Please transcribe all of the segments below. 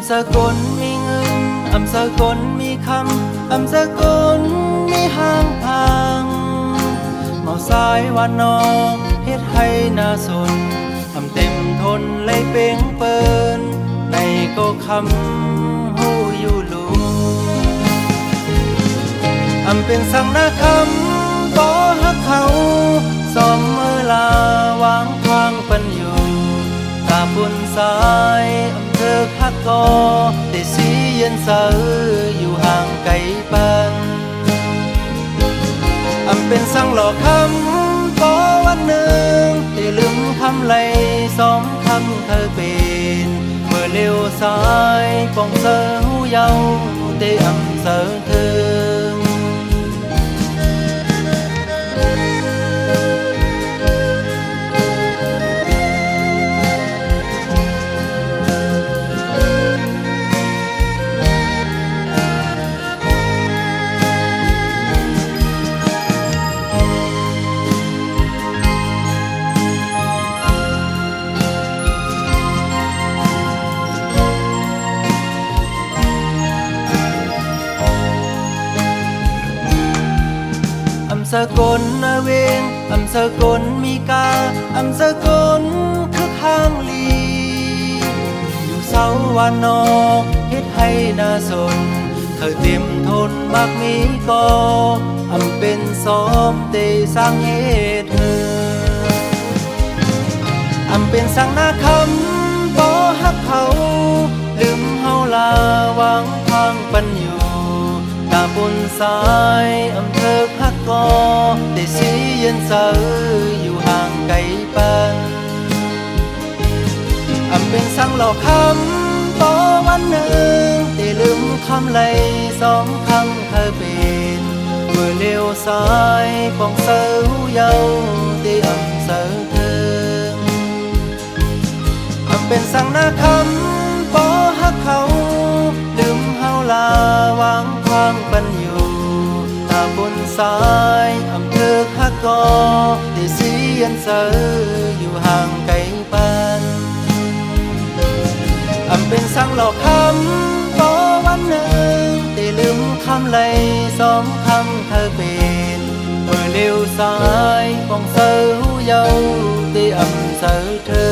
สกลมีเงินสกลมีคำสกลมีห้างทางเมาสายวันนอเฮ็ดให้น่าสนเต็มทนเลยเป่งเปินในก็คำหูอยู่ลุเป็นสังนาคำก็ฮักเขาสอมมือลาวางทางปันอยู่ตาบุญสายเธอฮักก็ได้สีเย็นเสออยู่ห่างไกลปันเป็นสังหลอกคำก็วันหนึ่งได้ลืมคำไหลสองคำเธอเป็นเมื่อเลี้ยวซ้ายปองเสอหูเยาได้เสอเธอสกลนาเวงสกลมีกาสกลคือข้างลีอยู่เสาวันนอเฮ็ดให้น่าสนเธอเต็มทนมากมีก็เป็นซ้อมเตสร้างเหตุเธอเป็นสังนาคำบ่ฮักเขาลืมเฮาลาวางทางปันอยู่ตาบุญสายเธอฮักก็ได้สีเย็นเสออยู่ห่างไกลปันเป็นสังหลอกคำต่อวันหนึ่งได้ลืมคำไหลสองคำเคยเป็นเมื่อเลี้ยวซ้ายปองเสอหูเยาได้เสอเธอเป็นสังนาคำบ่ฮักเขาลืมเฮาลาวางทางปันอยู่ตาบุญสายเธอฮักก็ได้สีเย็นเสออยู่ห่างไกลปันเป็นสังหลอกคำต่อวันหนึ่งได้ลืมคำไหลสองคำเธอเป็นเมื่อเลี้ยวซ้ายปองเสอหูเยาได้เสอเธอ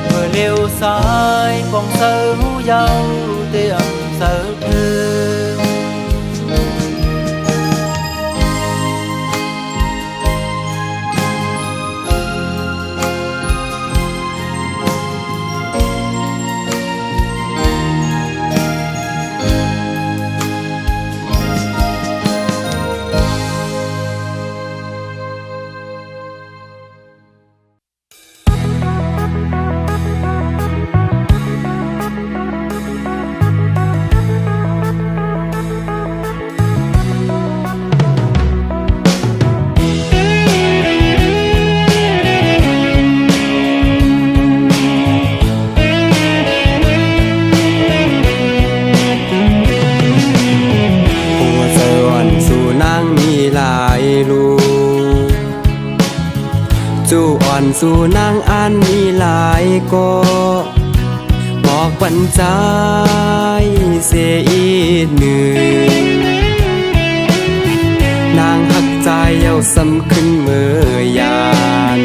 เมื่อเลี้ยวซ้ายปองเสอหูเยาได้เสอเธอสู่นางอันมีหลายก็บอกปัญใจเสียอีหนึ่งนางหักใจเย้าซ้ำขึ้นเมื่อยาน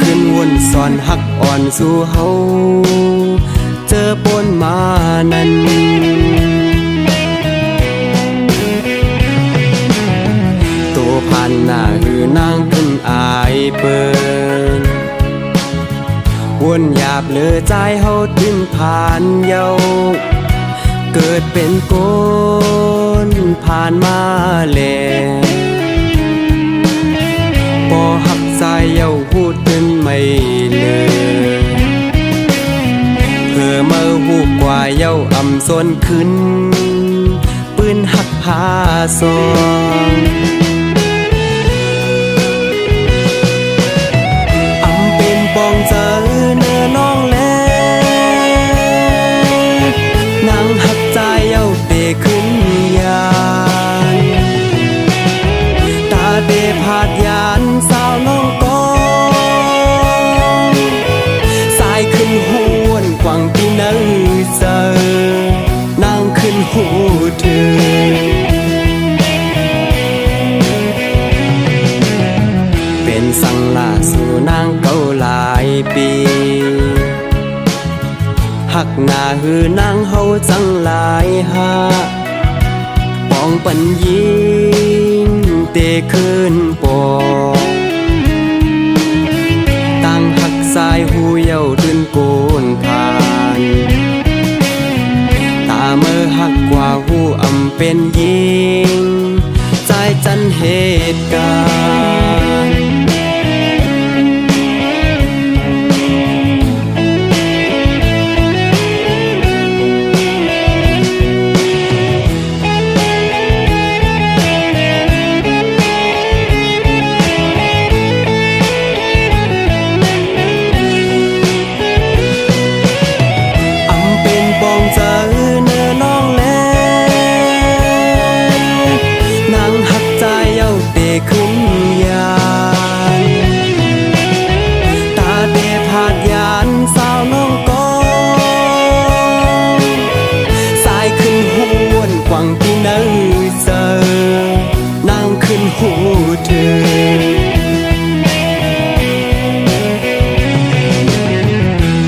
ขึ้นวนซ้อนหักอ่อนสู่เฮาเจอปนมานั้นผ่านหน้าหือนางขึ้นอายเปิ้นวนหยาบเลือใจเฮาดิ้นผ่านเยาเกิดเป็นคนผ่านมาแล้วบ่หักใจเยาพูดเป็นไม่เลย นขึ้นปืนหักพาซองอำเป็นปองเจอเนื้อน้องแลนางหักใจเอาเตขึ้นยานตาเตผาดยานสาวน้องกองสายขึ้นหวนกว่างที่นั่งเจอนางขึ้นหูเธอเป็นสังลาสู่นางเก่าหลายปีหักหน้าหือนางเฮาจังหลายหาปองปัญญิงเตขึ้นปองตั้งหักสายหูเยาดืนโกนผ่านตาเมื่อหักกว่าหูอำเป็นยิงใจจันเหตุการณ์ขึ้นยานตาเดผาดยานสาวน้องกองสายขึ้นหวนกว่างที่นั่งเจอนางขึ้นหูเธอ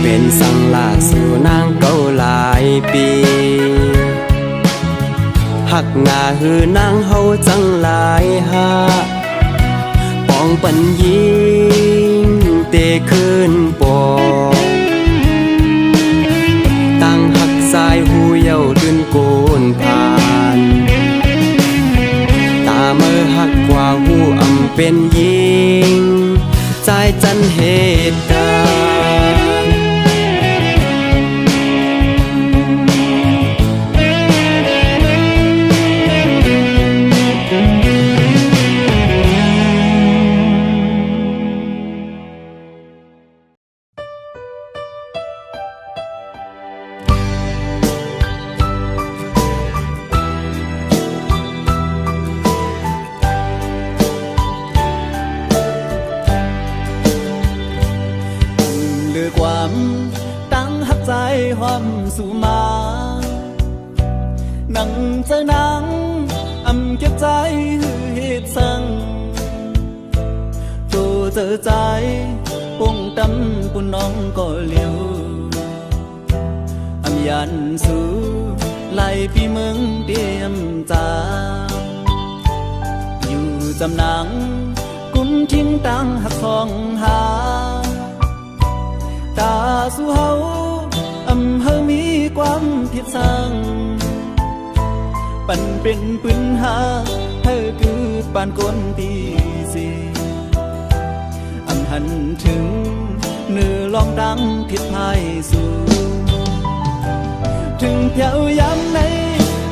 เป็นสังลาสู่นางเก่าหลายปีหักหน้าหือนางเฮาจังหลายหาปองปัญญิงเตขึ้นปองตั้งหักสายหูเยาดืนโกนผ่านตาเมื่อหักกว่าหูอำเป็นยิงใจจันเหตุการณ์ความตั้งหักใจหอมสู่มานั่งเจอนังอำเก็บใจเหตุสั่งโตเจอใจปงตำปุ่นน้องก็เลี้ยวอำยันสู่ไล่พี่เมืองเตรียมจาอยู่จำนังกุนทิ้งตั้งหักทองหาตาสู่เฮาอำเฮามีความผิดสั่งปั่นเป็นปืนหาเธอคือปานคนตีสีอำหันถึงเนื้อลองดังผิดพายสู่ถึงเพียวยามไหน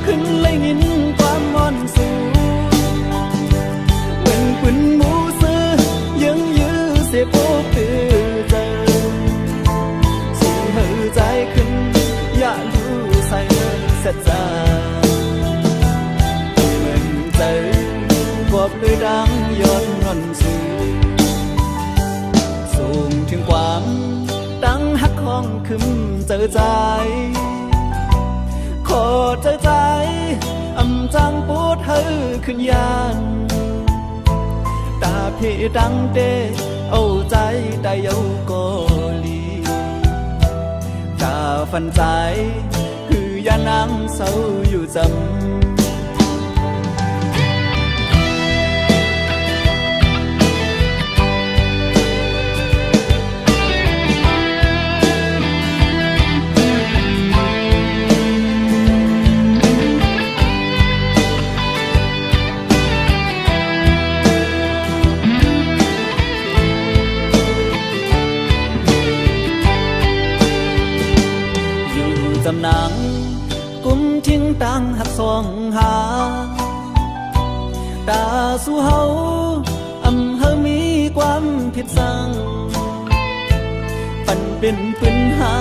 ขึ้นเลยยินความมอนสู่เหมือนปืนหมูซื้อยังยื้อเสียโปกตือใจใจขึ้นอย่ารู้ใส่เสียใจเหมือนใจกบเลยดังย้อนนอนสูสูงถึงความตั้งหักของขึ้นเจอใจขอเจอใจอำจังปวดเธอขึ้นยานตาเพดังเดเอาใจได้เยาก็ลีตาฝันใจคือยานางเศร้าอยู่จำ ำนังกุม ต่างหักสองหาตาสู่เฮาเฮามีความผิดสั่งปันเป็นปืนหา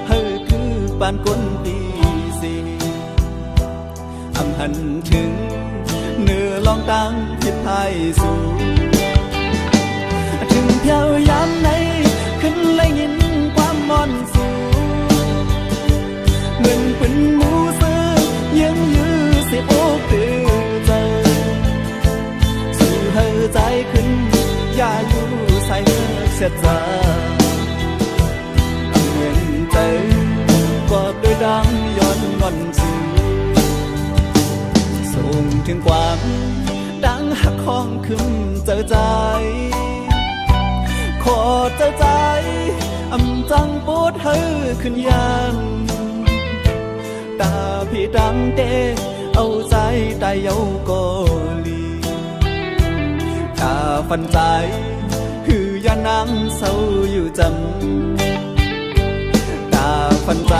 เฮาคือปานก้นปีสีหันถึงเนื้อลองตั้งผิดไทยสู่ถึงเพียวยามไหนขึ้นและยินความมอนสู่เงินเป็นหมูซื้อยังยื้อสิโอ้คือเจอสู่เฮาใจขึ้นอย่าอยู่ใส่เมื่อเสียใจเงินเจอกอดโดยดังย้อนงอนสู่ส่งถึงความดังหักของขึ้นเจอใจขอเจอใจจังปวดเฮอขึ้นยันตาพี่ดังเตเอาใจตายเยาก็ลีตาฟันใจคือยานังเศร้าอยู่จำตาฟันใจ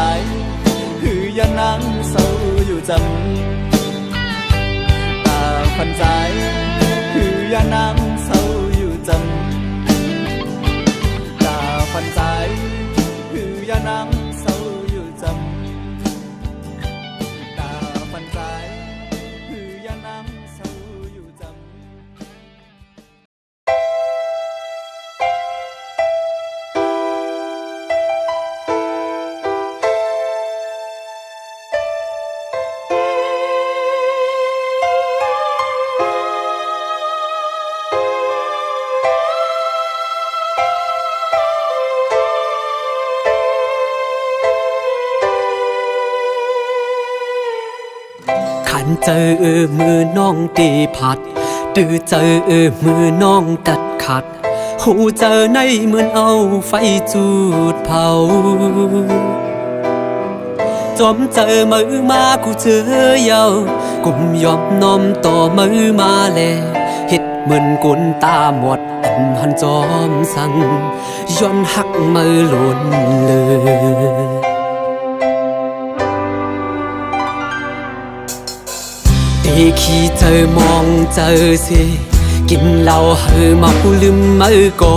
คือยานังเศร้าอยู่จำพันใจคือยานังเศร้าอยู่จำตาพันใจคือยานังเศร้าอยู่จำตาพันใจคือยานังเศร้าอยู่จำเจอมือน้องตีผัดตื้อเจอมือน้องตัดขัดหูเจอในเหมือนเอาไฟจูดเผาจอมเจอมือมากูเจอเยากุมยอมน้อมต่อมือมาแลเฮ็ดเหมือนกุนตาหมดหันจอมสั่งย้อนหักมือหล่นเลยตีขี้เจอมองเจอสิกินเหล้าเฮอเมาลืมมือก่อ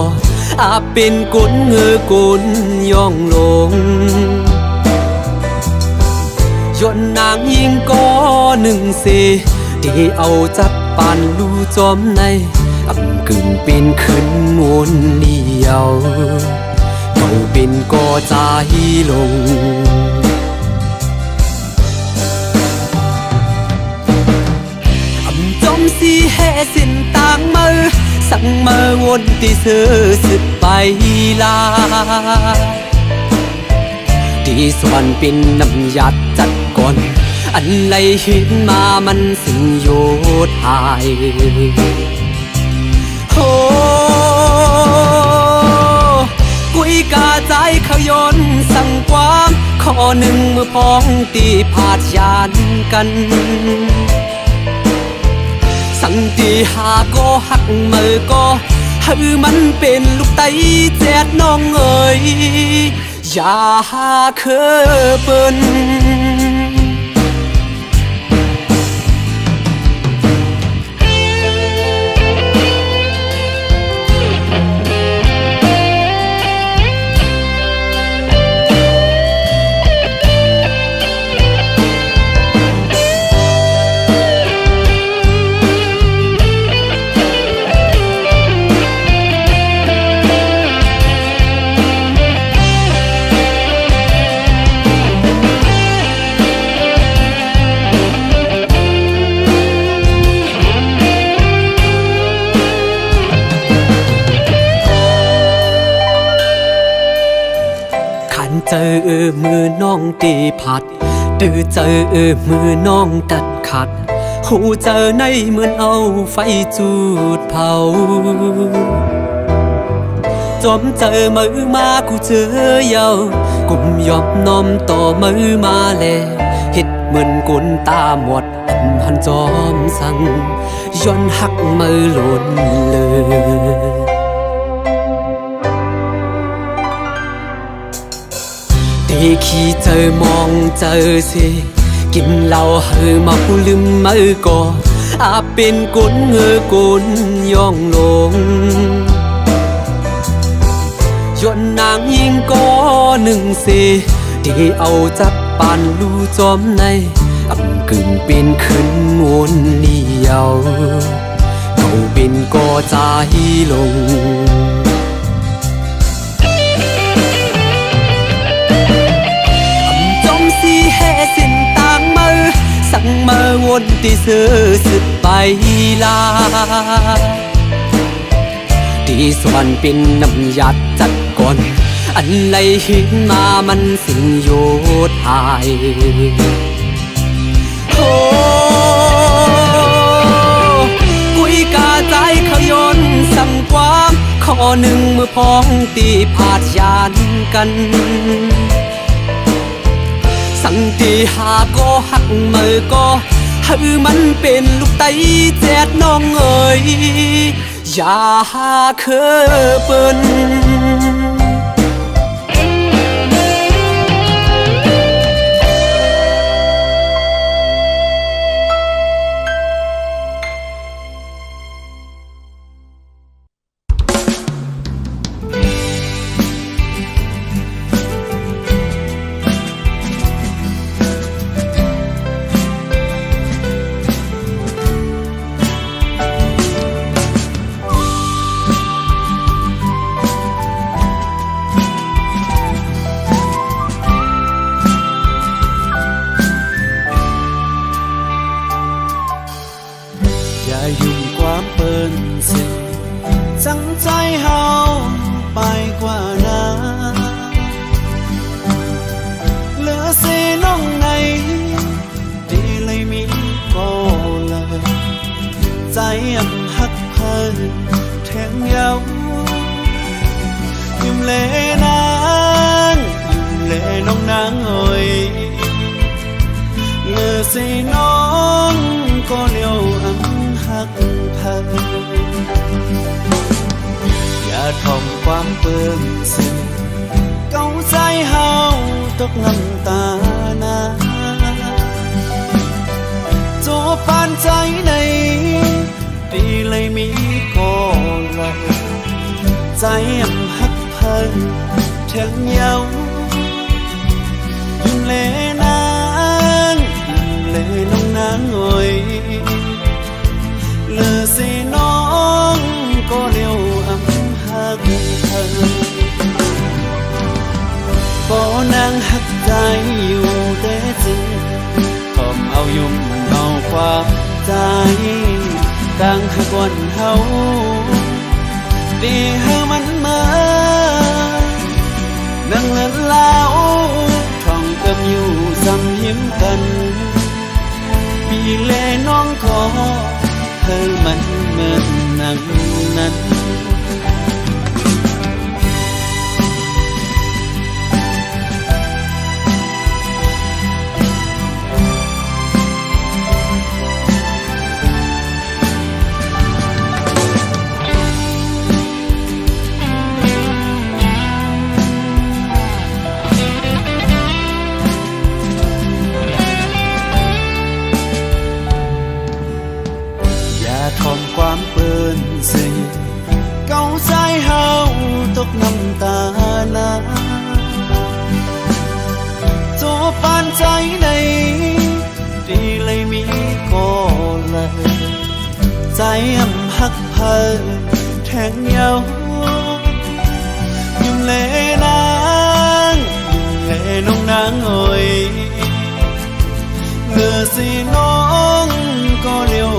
อาเป็นกุนเงอกุนย่องลงย้อนนางยิงก้อหนึ่งสิที่เอาจับปานลูจอมในกึ่งเป็นขึ้นวนเลียวเขาเป็นก่อใจลงสิแห่สินต่างมือสั่งมาวนที่เสือสึกไปลาที่ส่วนเป็นน้ำยัดจัดก่อนอันไรเห็นมามันสิ่งโยดหายโอ้กุยกาใจเขาย้อนสั่งความข้อหนึ่งเมื่อพ้องตีผาดยานกันสังตีหาก็หักมือก็ให้มันเป็นลูกไตแจดน้องเอ๋ยอย่าหาเคเปิ้นเจอมือน้องตีผัดตื้อเจอมือน้องตัดขัดหูเจอในเหมือนเอาไฟจูดเผาจอมเจอมือมากูเจอเยากุมยอมน้อมต่อมือมาแลเฮ็ดเหมือนกุนตาหมดหันจอมสั่งย้อนหักมือหล่นเลยตีขี้เจอมองเจอสิ กินเหล้าเฮอเมาลืมมือก่ออาเป็นกุนเงอกุนย่องลงย้อนนางยิงก็หนึ่งเสที่เอาจับปานลูจอมในอำกึ่งเป็นขึ้นวนเลียวเขาเป็นก็ใจลงจอมสีแห่สินต่างมือสั่งมาวนตีเสือสึกไปลาที่สวรรค์เป็นน้ำยัดจัดก่อนอันไหลหินมามันสิ่งโยธายโอ้กุยกาใจเขายนสั่งความข้อหนึ่งมือพ้องตีผาดยานกันสั่งตีหาก็หักมือก็ให้มันเป็นลูกไตแจดน้องเอ๋ยอย่าหาเคอเปิ้นยุ่งความเปิ้นสิจังใจเฮาไปกว่านั้นเหลือสิน้องในดีเลยมีก็เลยใจหักเพิ่นแทงเยายุ่มเลนางยุ่มเลน้องนางเอ่ยเหลือสิน้องก็เลี้ยวหักเพิ่นอย่าทอมความเปิ้นสิเก้าใจเฮาตกน้ำตานาโจปานใจในดีเลยมีก็เลยใจหักเพิ่นแทงเยายิ่งเลนางยิ่งเลน้องนางเอ่ยเหลือสิน้องก็เลี้ยวหักเธอก็นางหักใจอยู่แต่จริงทอมเอายุ่มเอาความใจต่างหักวันเฮาดีเฮามันมานั่งเล่นเล่าท่องเอิมอยู่ซ้ำยิ้มกันปีเลน้องขอเธอมันเหมือนนังนั้นทอมความเปิ้นสิเก้าใจเฮาตกน้ำตานาโจปานใจในดีเลยมีก็เลยใจหักเพิ่นแทงเยายุ่งเลนางยุ่งเลน้องนางเอ่ยเหลือสิน้องก็เลี้ยว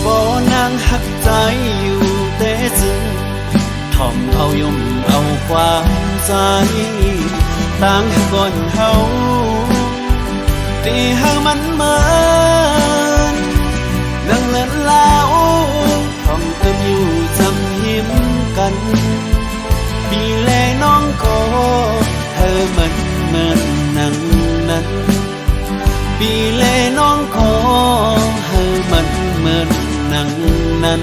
บ่นางหักใจอยู่แต่จึงทอมเอายุ่มเอาความใจต่างก่อนเฮาที่เฮามันเหมือนนั่งเล่นเล่าทอมเติมอยู่จำยิ้มกันปีแลน้องก็เธอมันเหมือนนั่งนั้นปีเลน้องขอให้มันเหมือนหนังนั้น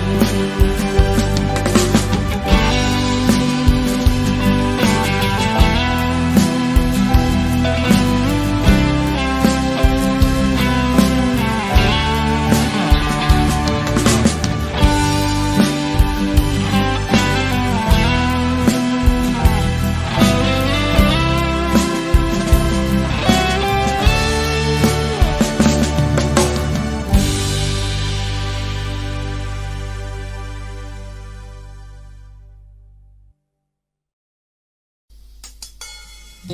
ทา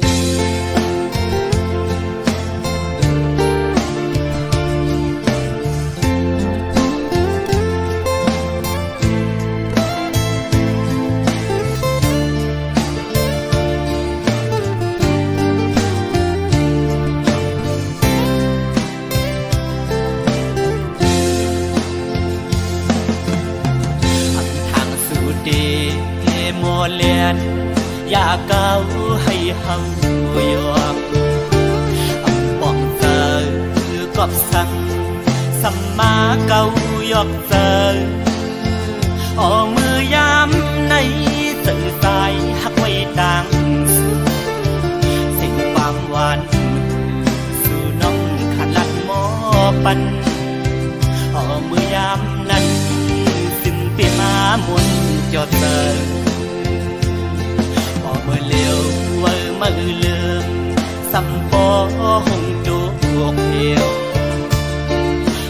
งสู่ดีโมเลียนอยากเก้าให้เฮายอมป้องเจอกอบสั่งสัมมาเก้ายอกเจอออกมือยามในสื่อสายหักไว้ต่างสิ่งความหวานสู่น้องขันลัดหมอปันออกมือยามนั้นซึ่งเปลี่ยนมาหมุนจอดเจอพอเมื่อเลี้ยวเมื่อลืมสัมปอหงจูกเหี่ยว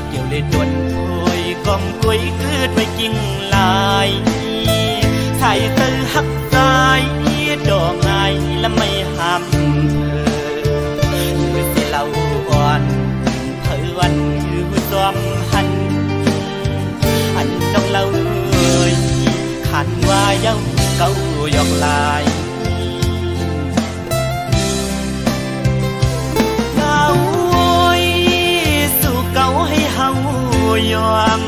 เกี่ยวเลยดวนคุยกองกุยคืดไปกิ่งลายใส่เธอหักใจดอกไงและไม่ห้ามเธอหรือสิเราอ่อนเธอวันคือจอมหันอันน้องเราขันว่าเย้าเก้ายอกลายเก้าโอยสู่เก้าให้เฮายอม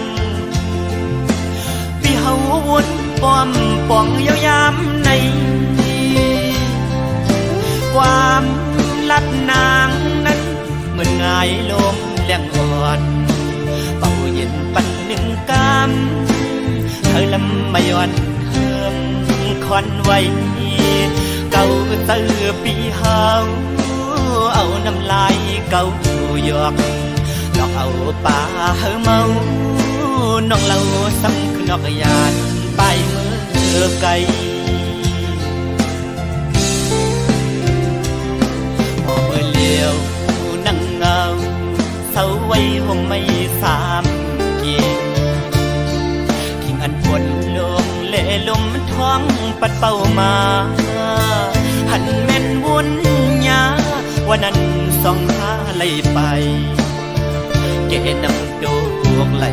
พี่เฮาวนป้อมป่องยาวยามในความลัดนางนั้นเหมือนง่ายลมแรงอ่อนเป่าเย็นปันหนึ่งกำเธอลำไม่ย้อนเฮิมควันไว้เก่าเตือปีเฮาเอาน้ำลายเก่าหยอกหลอกเอาป่าเฮาเมาน้องเราซ้ำคือนอกยานไปเมื่อไกลพอเมื่อเลี้ยวนั่งเงาเศร้าไว้ห่มไม่สามเกียงทิ้งอันปวดลมเล่ลมท้องปัดเป่ามาหันแม่นวุ่นยาวันนั้นส่องหาไหลไปแกนำโดกไหล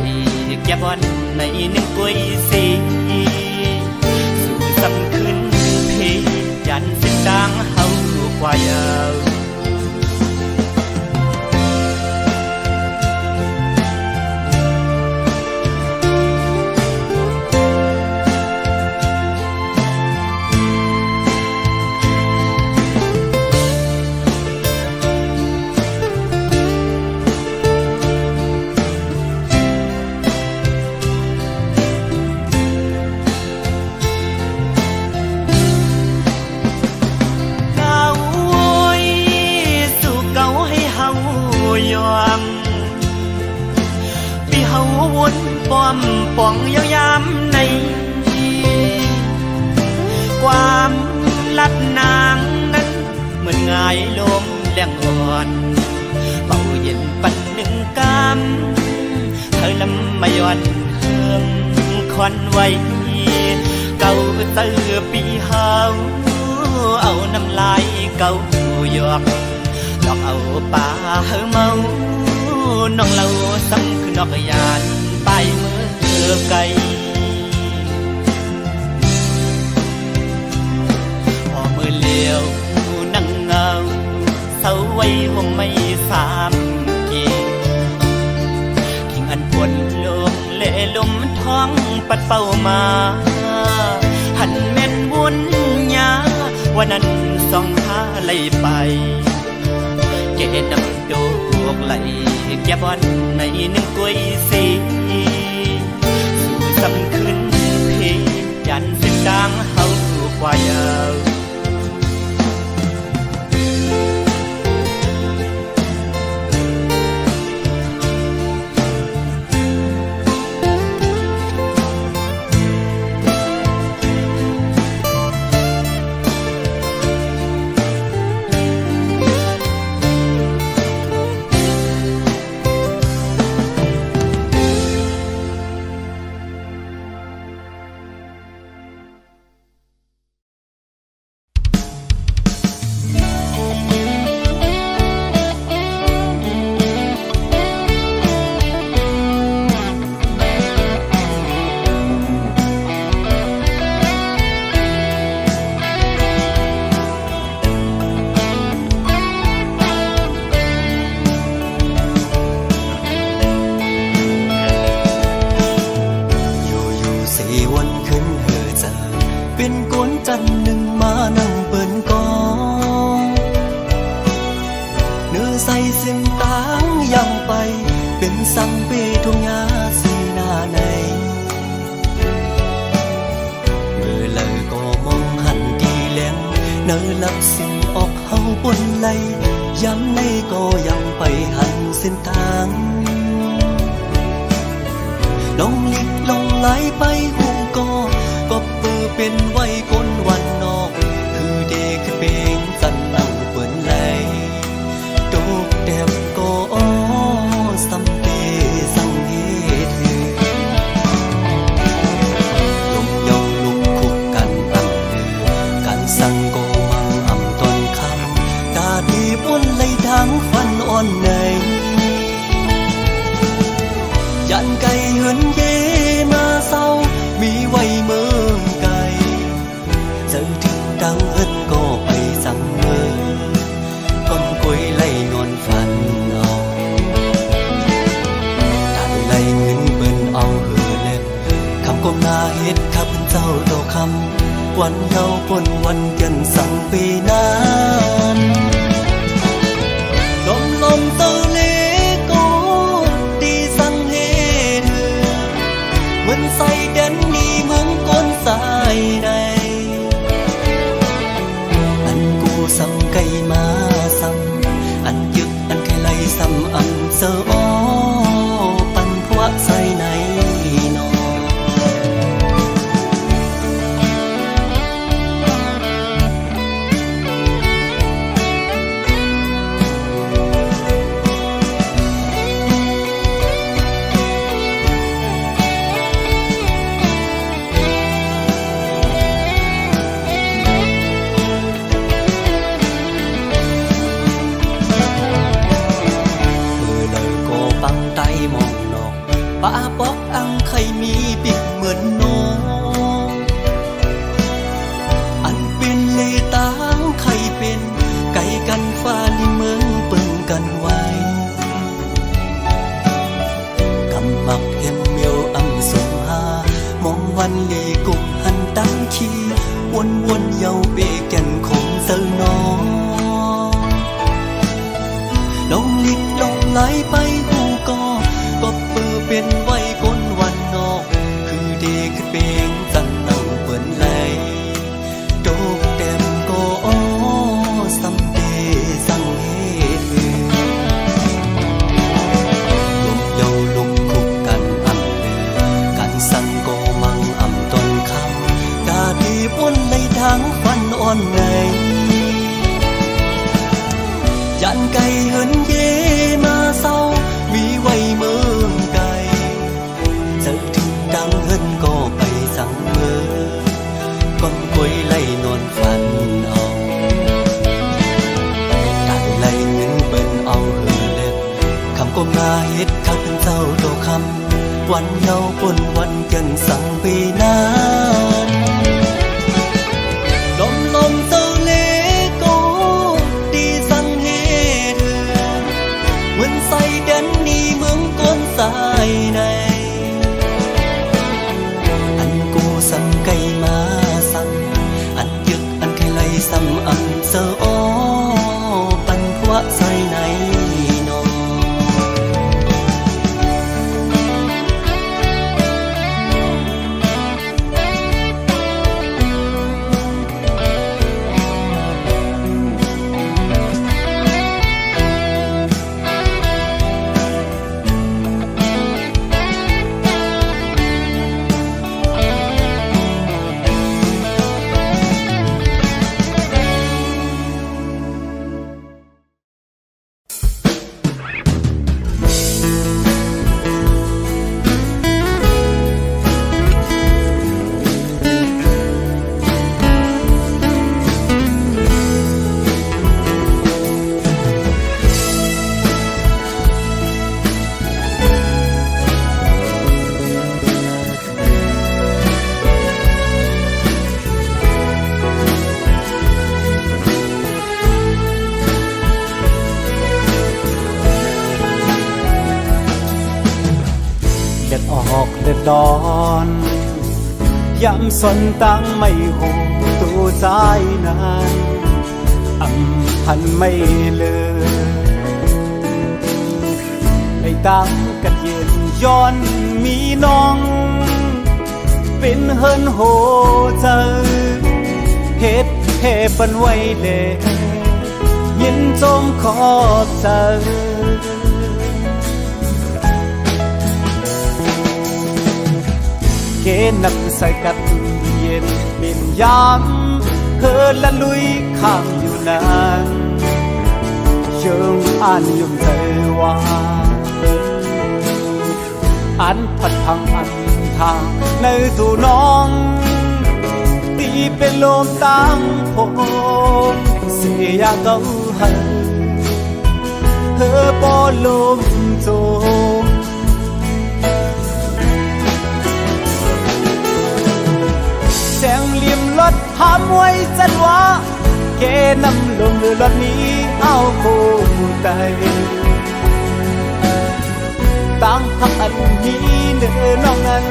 แกบวันในหนึ่งกุยสีสู่สำขึ้นเพยันเส้นจางเฮากว่ายาวพี่เฮาวนป้อมป่องยาวยามในความลัดนางนั้นเหมือนง่ายลมแรงอ่อนเป่าเย็นปันหนึ่งกำเธอลำไม่ย้อนเฮิมควันไว้เก่าเตือปีเฮาเอาน้ำลายเก่าหยอกหลอกเอาป่าเฮาเมาน้องเราซ้ำคือนอกยานไปเมื่อไกลพอมือเลี้ยวนั่งเงาเศร้าไว้ห่มไม่สามเกียงทิ้งอันปวดลมเล่ลมท้องปัดเป่ามาหันแม่นวุ่นยาวันนั้นส่องหาไหลไปแกนำโดกไหลแกบวันในหนึ่งกุยสีสู่สำขึ้นเพยันเส้นจางเฮากว่ายาว เป็นกวนจันหนึ่งมานั่งเปิ้นกองเนื้อใส่สิมตางยังไปเป็นสังเปทุงยาสีหน้าในเมื่อเลยก็มองหันดีแลงเนื้อลับสิ่งออกเฮาบนไหลย้ำในก็ยังไปหันเส้นทางลงลิกลงไหลไปหูก็เปือเป็นไว้คนวันนอกคือเด็กเปงสันนั่งเปิ้นไหลโตกแดบก็สัมเปสังเหตุลมยองลุกคุกกันอังเดือกันสั่งก็มังอ่ำตอนคำกาดีป้นไหลทางฟันอ่อนในยันไก่เหินเยมาเศร้ามีไว้เมืองไกลเจอถึงดังเอิดก็ไปสั่งเมือก้นกวยไล่นอนฝันเอาตัดไล่เงินเบิ่นเอาเหือเล็บคำก้มหน้าเฮ็ดข้าพเจ้าดอกคำวันเยาว์ปนวันเย็นสั่งปีนั้นลมเตอเลก็ดีสั่งเฮ็ดเหมือนใส่เด่นนี่เมืองก้นสายใดอันกูสั่งไก่มาสั่งอันยึกอันไข่ไล่ซ้ำอันเสออ้อปันพวะใส่ในนอป้าปอกอังไข่มีปิกเหมือนน้องอันเป็นเลตางไข่เป็นไก่กันฟ้าลิเมืองเปิงกันไว้กำมักเห็นเมียวอังสงหามองวันเลกุมหันตั้งขี้วนเยาเบแก่นคงเซอน้องลงลิกลงไหลไปหูก็เปือเป็นไว้คนวันนอกคือเด็กเปงจันนั่งเปิ้นไหลโตกแต้มก็สัมเปสังเหตุลมเยาลุกคุกกันอ่ำเดือกันสั่งก็มังอ่ำต้นคำกาดีป้นไหลทางฟันอ่อนในยันไก่เหินเยมาเศร้ามีไว้เมืองไกลเจอถึงดังเหินก็ไปสั่งเมือก้มกวยไล่นอนฝันเอาตัดไล่เงินเบิ่นเอาเหือเล็บคำก้มหน้าเฮ็ดข้าเป็นเจ้าโตคำวันเยาว์ปนวันเย็นสั่งปีนั้นลมเตอเลก็ดีสั่งเฮ็ดเหมือนใส่เด่นนี่เมืองก้นสายในอันกูสั่งไก่มาสั่งอันยึกอันไข่ไล่ซ้ำอันเสออ้อปันพวะใส่ในนอ เด็ดออกเด็ดดอน ยำสนตั้งไม่หูตัวใจนานอำพันไม่เลยในตั้งกันเย็นย้อนมีน้องเป็นเฮินโหเจอเฮ็ดเฮปันไว้เลยยินจมขอบเจอเกนับใส่กัดเย็นบินยามเฮินละลุยข้ามอยู่นานเชิงอ่านยุ่มเธอว่าอันพัดพังอันทางในสู่น้องตีเป็นลมตั้งผมเสียเก่าหันเธอปอลมโจมแสงเหลี่ยมรถหามไว้จันว่าเกนำลงรถนี้เอาโคใจตั้งพักอันนี้เนื้อน้องนั้น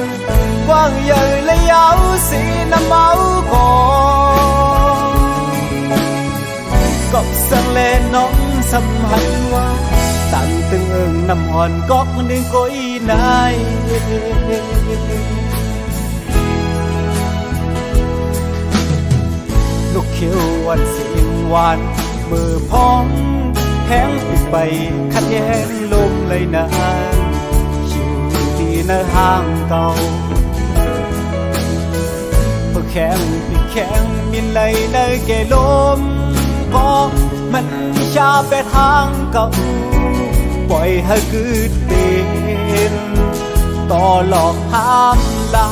กว้างใหญ่และยาวสีน้ำเมาก่อนก็สังเลน้องสัมหันว่าตั้งตึงเอิงน้ำอ่อนก็หนึ่งก้อยนายลูกเขียววันเสียงหวานมือพองแห้งไปขัดแย้งลมเลยนานที่ในห้างเก่าเพื่อแข็งปีแข็งมินเลยในเกลมก็มันชาไปทางเก่าปล่อยให้กึดเป็นต่อหลอกห้ามลา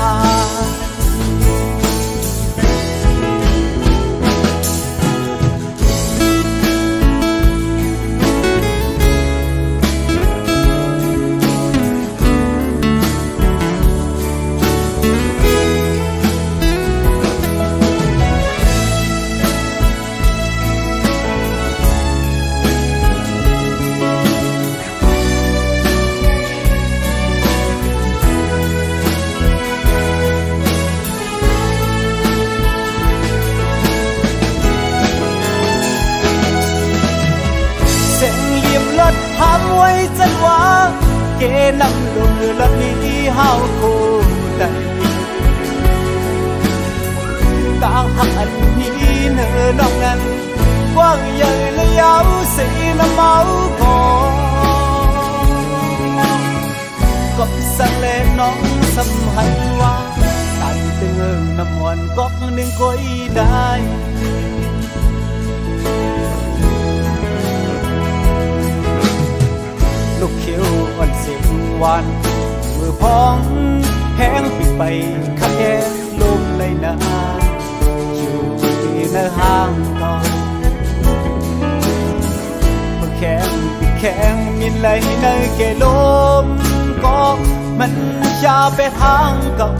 หามไว้จันว่าเกนำลงรถนี้เฮาโคได้ต่างหักอันนี้เนื้อน้องนั้นกว้างใหญ่และยาวสีน้ำเมาก่อนก็สั่งแลน้องสำหันว่าตั้งตึงเอิงน้ำมันก็หนึ่งก้อยได้ลูกเขียวอ่อนเสียงหวานมือพองแห้งปิดไปขัดแย้งลมเลยนานอยู่ที่ในห้างเก่าเพื่อแข็งปิดแข็งมินเลยในเกลมก็มันชาไปทางเก่า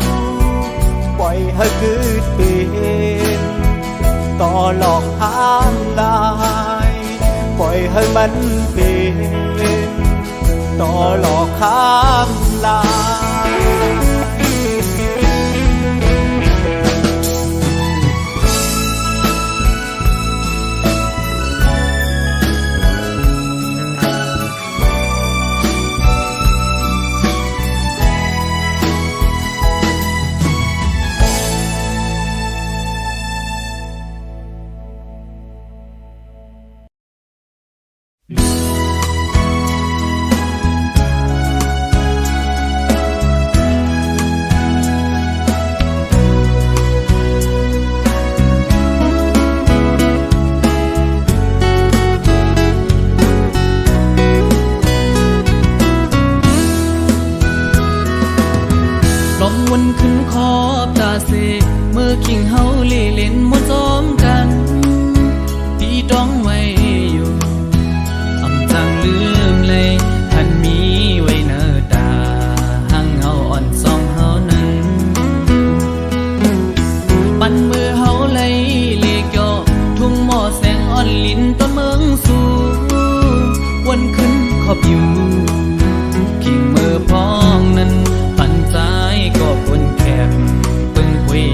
ปล่อยให้กึดเป็นต่อหลอกห้ามลายปล่อยให้มันเป็นต่อหลอกข้ามลาวนขึ้นขอบตาเสเมื่อกิ่งเฮาเล่เล่นหมดซ้อมกันพี่ต้องไว้อยู่อำจังลืมเลยท่านมีไว้เนื้อตาหังเฮาอ่อนซองเฮานั้นปันมือเฮาไหลเลียกย่อทุ่งหม้อแสงอ่อนลิ้นต้นเมืองสู่วนขึ้นขอบอยู่กิ่งมือพองนั้นปันใจก็คนแคบปึงคุย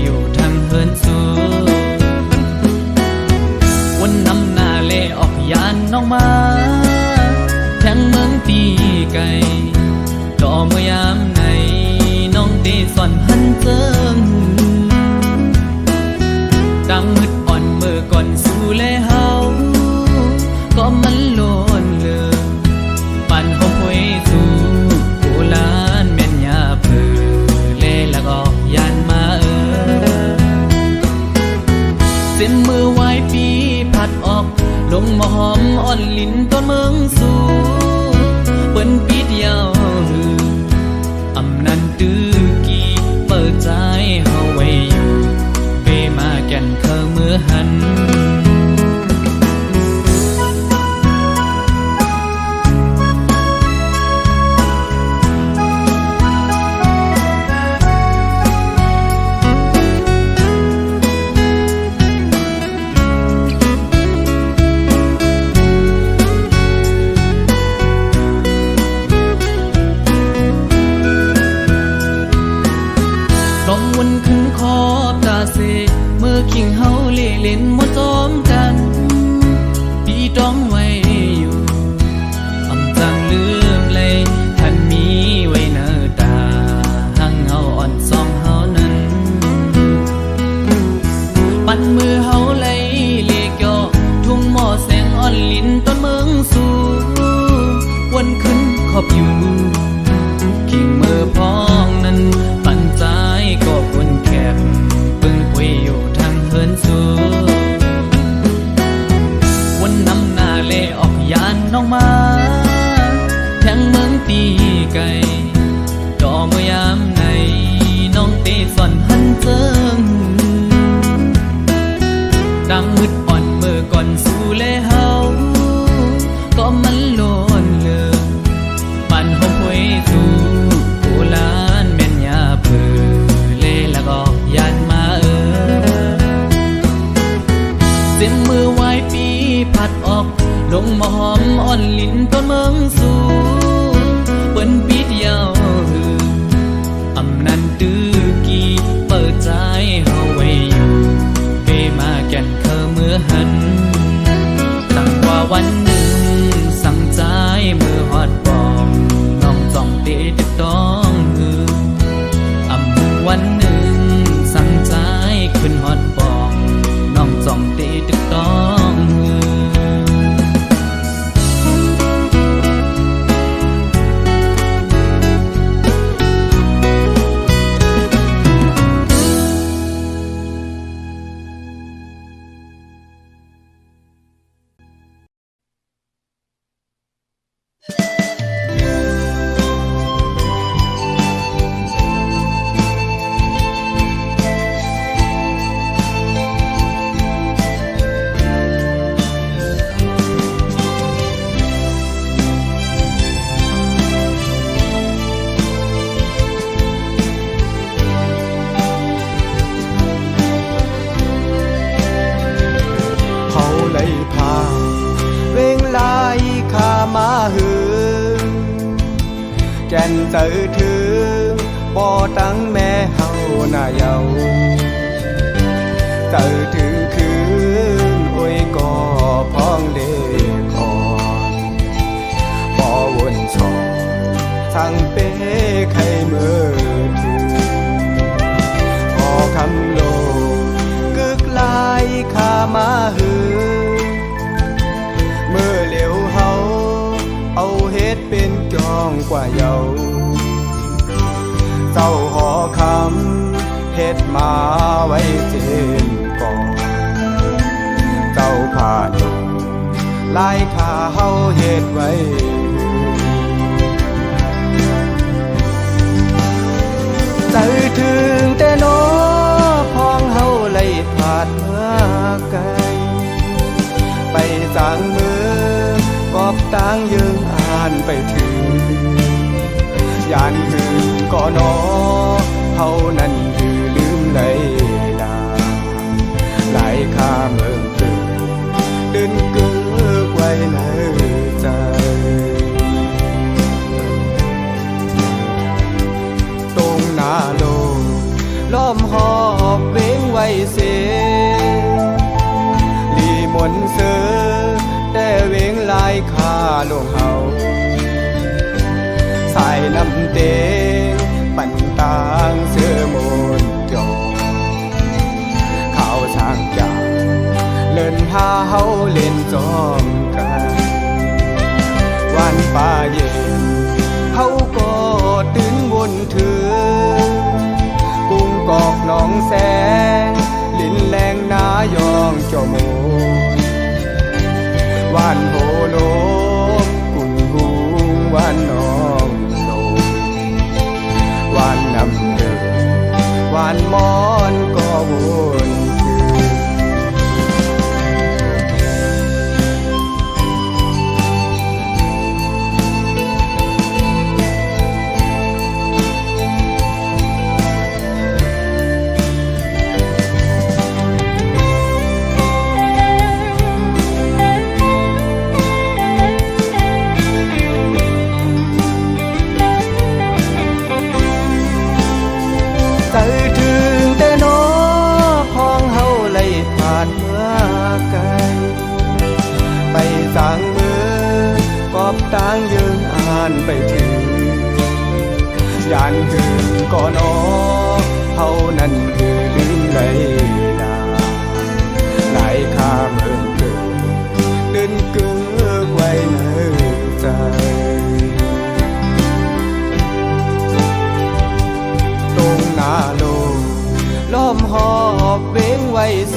ดังมืดอ่อนเมื่อก่อนสู่แลเฮาก็มันโลนเลือปั่นหอมหวยสู่โบราณแม่นยาเผือเล่แล้วก็ยานมาเส้นมือไว้ปีผัดออกลงมาหอมอ่อนลิ้นต้นเมืองสู่เปิ้นปิดยาวหืออำนันตื้อกี่เปิดใจเฮาไว้อยู่เบมาแก่นเคอเมื่อหันลองวนขึ้นขอบตาเสเมื่อคิงเฮาเล่เล่นมาจอมกันพี่ต้องไว้อยู่อำจังลืมเลยท่านมีไว้เนื้อตาหังเฮาอ่อนซองเฮานั้นปันมือเฮาไล่เลียกย่อทุ่งหม้อแสงอ่อนลิ้นต้นเมืองสู่วนขึ้นขอบอยู่คิงมือพ้องนั้นปันใจก็วนแคบปึงคุยอยู่ทางเฮินสู่วนนำหน้าเล่ออกยานน้องมาแทงเมืองตีไก่ดอเมื่อยามในน้องเตะส่อนหันเจิงดังมืดอ่อนเมื่อก่อนสู่แลเฮาก็มันโลนเลือปั่นหอมหวยสู่โบราณแม่นยาเผือเล่แล้วก็ยานมาเส้นมือไว้ปีผัดออกลงมาหอมอ่อนลิ้นต้นเมืองสู่เปิ้นปิดยาวหืออำนันตื้อกี่เปิดใจเฮาไว้อยู่เบมาแก่นเคอเมื่อหันตั้งว่าวันหนึ่งสั่งใจมือฮอดบองน้องจ้องเตะตึกต้องหืออำวันหนึ่งสั่งใจขึ้นฮอดบองน้องจ้องเตะตึกต้องหือเฮาไล่พาเวงลายข้ามาหือแก่นเจอถึงบ่ตั้งแม่เฮาหน้าเยาเจอถึงคืนโอ้ยก็พ้องเล่คอนบ่วนชอทั้งเป้ไข่มือถือพอคำโลกึกลายข้ามาหือเมื่อเหลียวเฮาเอาเฮ็ดเป็นจองกว่าเยาเจ้าหอคำเฮ็ดมาไว้เจนก่อนเจ้าผ่าดงลายข้าเฮาเฮ็ดไว้ใจถึงแต่น้อพองเฮาไล่ผ่านเมื่อไกลไปจางมือกอบต่างยืงอ่านไปถึงยานคืนก็นอเฮานั้นยือลืมเลยลาหลายข้าเมืองตื่นดึนกึกไว้ในใจตรงหน้าโลกล้อมหอบเว้งไว้เสลีมนเสือแต่เว้งลายข้าโลกเฮาสายลำเตงปั่นตางเสือมนจอข่าวชา างจากเลินพาเฮาเล่นจอมกันวันป่าเย็นเฮาก็ตื่นบนเถือกุ้งกอกหนองแสงลินแรงนายองเจ้าโมวานโหโลกุ่นหุงวานน้องโลวานนำเดินวานมอนก็วนใจถึงแต่น้อของเฮาไล่ผ่านเมื่อไกลไปสางมือกอบต่างยืนอ่านไปถึงยานคืนก่อนอเฮานั้นคือลืมไหลลาหลายข้ามเอิ้นเกิดตื่นเกือกไว้ในใจตรงหน้าโลกล้อมหอบเว้งไว้เส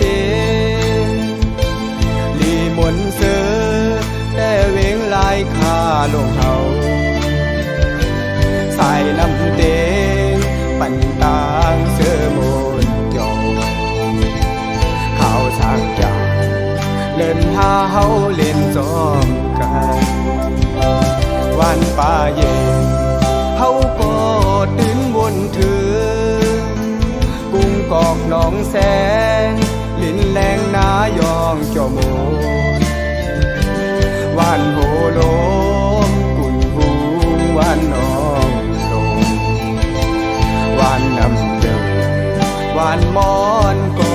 ลีมนเสือแต่เว้งลายคาลงเฮาสายลำเตงปั่นตางเสือมนจอข้าวสากจากเล่นพาเฮาเล่นจอมกันวันป่าเย็นเฮาก็ตื่นบนเถือกุ้งกอกหนองแสงลินแรงนายองเจ้าโมวานโหโลมกุ่นหุงวานน้องโลวานนำเดินวานมอนก็